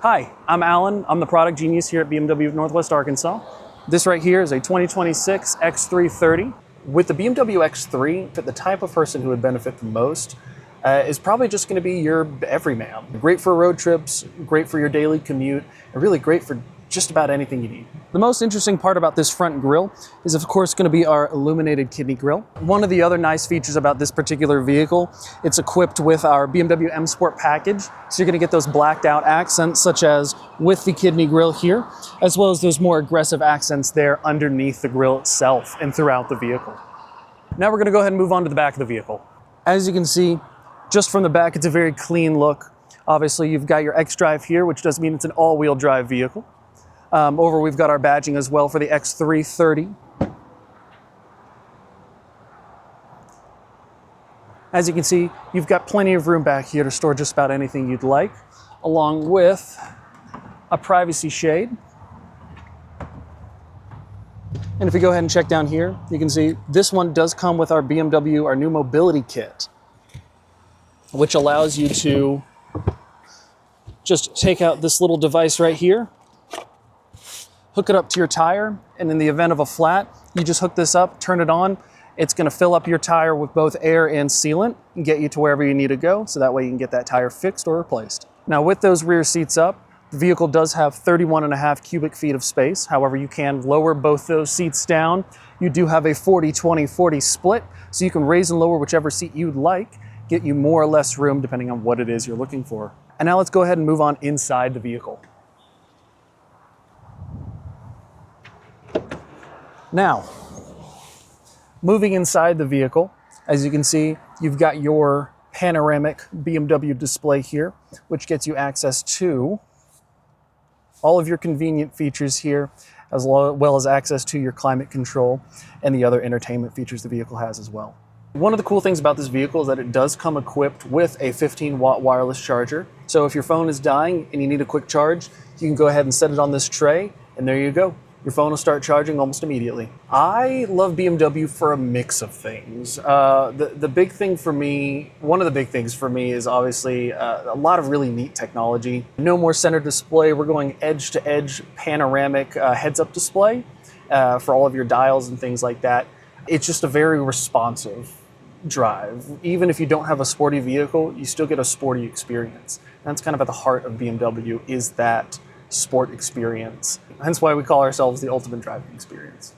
Hi, I'm Alan. I'm the product genius here at BMW of Northwest Arkansas. This right here is a 2026 X330. With the BMW X3, the type of person who would benefit the most is probably just going to be your everyman. Great for road trips, great for your daily commute, and really great for just about anything you need. The most interesting part about this front grille is of course going to be our illuminated kidney grille. One of the other nice features about this particular vehicle, it's equipped with our BMW M Sport package. So you're going to get those blacked out accents such as with the kidney grille here, as well as those more aggressive accents there underneath the grille itself and throughout the vehicle. Now we're going to go ahead and move on to the back of the vehicle. As you can see, just from the back, it's a very clean look. Obviously, you've got your xDrive here, which does mean it's an all-wheel drive vehicle. We've got our badging as well for the X330. As you can see, you've got plenty of room back here to store just about anything you'd like, along with a privacy shade. And if we go ahead and check down here, you can see this one does come with our new Mobility Kit, which allows you to just take out this little device right here, hook it up to your tire, and in the event of a flat, you just hook this up, turn it on. It's going to fill up your tire with both air and sealant and get you to wherever you need to go, so that way you can get that tire fixed or replaced. Now with those rear seats up, the vehicle does have 31.5 cubic feet of space. However, you can lower both those seats down. You do have a 40-20-40 split, so you can raise and lower whichever seat you'd like, get you more or less room depending on what it is you're looking for. And now let's go ahead and move on inside the vehicle. Now, moving inside the vehicle, as you can see, you've got your panoramic BMW display here, which gets you access to all of your convenient features here, as well as access to your climate control and the other entertainment features the vehicle has as well. One of the cool things about this vehicle is that it does come equipped with a 15-watt wireless charger. So if your phone is dying and you need a quick charge, you can go ahead and set it on this tray, and there you go. Your phone will start charging almost immediately. I love BMW for a mix of things. The big thing for me, one of the big things for me is obviously a lot of really neat technology. No more center display. We're going edge-to-edge panoramic heads-up display for all of your dials and things like that. It's just a very responsive drive. Even if you don't have a sporty vehicle, you still get a sporty experience. That's kind of at the heart of BMW, is that sport experience. Hence why we call ourselves the ultimate driving experience.